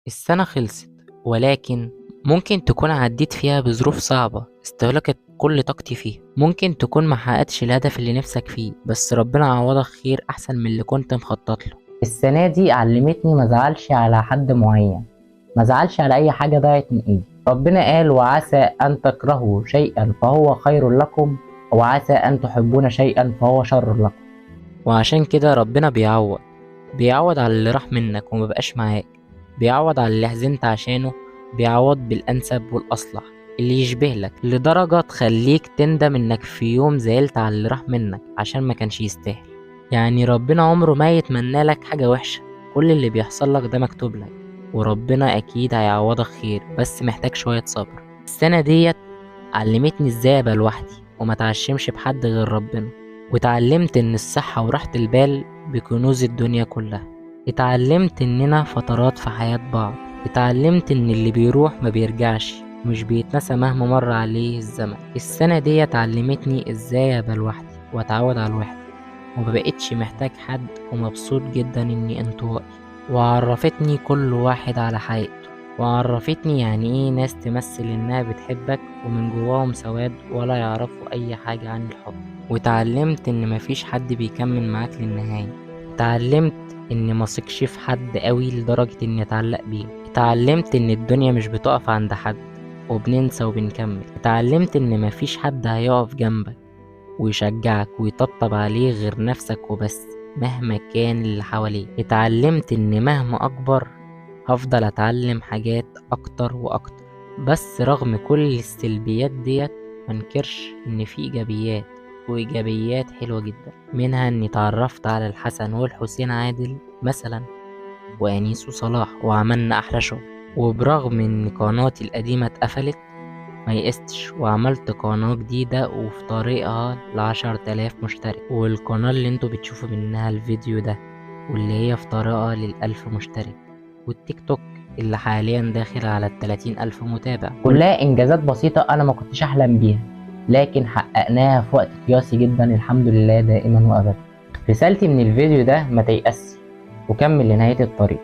السنة خلصت، ولكن ممكن تكون عديت فيها بظروف صعبة استهلكت كل طاقتي فيها. ممكن تكون محققتش الهدف اللي نفسك فيه، بس ربنا عوضك خير أحسن من اللي كنت مخطط له. السنة دي علمتني مزعلش على حد معين، مزعلش على أي حاجة ضاعت من إيدي. ربنا قال: وعسى أن تكرهوا شيئا فهو خير لكم، وعسى أن تحبون شيئا فهو شر لكم. وعشان كده ربنا بيعوض على اللي راح منك ومبقاش معاك، بيعوض على اللي حزنت عشانه، بيعوض بالأنسب والأصلح اللي يشبه لك، لدرجة تخليك تندم إنك في يوم زعلت على اللي راح منك عشان ما كانش يستاهل. يعني ربنا عمره ما يتمنى لك حاجة وحشة، كل اللي بيحصل لك ده مكتوب لك، وربنا أكيد هيعوضك خير، بس محتاج شوية صبر. السنة ديت علمتني ازاي ابقى لوحدي وما اتعشمش بحد غير ربنا، واتعلمت ان الصحة وراحة البال بكنوز الدنيا كلها. اتعلمت اننا فترات في حياة بعض، اتعلمت ان اللي بيروح ما بيرجعش، مش بيتنسى مهما مر عليه الزمن. السنة دي علمتني ازاي ابقى لوحدي واتعود على الوحدة، ومبقتش محتاج حد، ومبسوط جدا اني انطوائي. وعرفتني كل واحد على حقيقته، وعرفتني يعني ايه ناس تمثل انها بتحبك ومن جواهم سواد ولا يعرفوا اي حاجة عن الحب. واتعلمت ان مفيش حد بيكمل معاك للنهاية. اتعلمت اني مثقش في حد قوي لدرجة اني اتعلق بيه. اتعلمت ان الدنيا مش بتقف عند حد وبننسى وبنكمل. اتعلمت ان مفيش حد هيقف جنبك ويشجعك ويطبطب عليه غير نفسك وبس، مهما كان اللي حواليه. اتعلمت ان مهما اكبر هفضل اتعلم حاجات اكتر واكتر، بس رغم كل السلبيات ديت منكرش ان في ايجابيات، وايجابيات حلوة جدا. منها اني اتعرفت على الحسن والحسين عادل مثلا، وانيس وصلاح، وعملنا احلى شغل. وبرغم ان قناتي القديمة اتقفلت ما يئستش، وعملت قناة جديدة وفي طريقها ل10,000 مشترك، والقناة اللي انتوا بتشوفوا منها الفيديو ده واللي هي في طريقها ل1,000 مشترك، والتيك توك اللي حاليا داخل على 30,000 متابع. كلها إنجازات بسيطة أنا ما كنتش أحلم بيها، لكن حققناها في وقت قياسي جدا، الحمد لله دائما وأبدا. رسالتي من الفيديو ده: ما تيأسش وكمل لنهاية الطريق.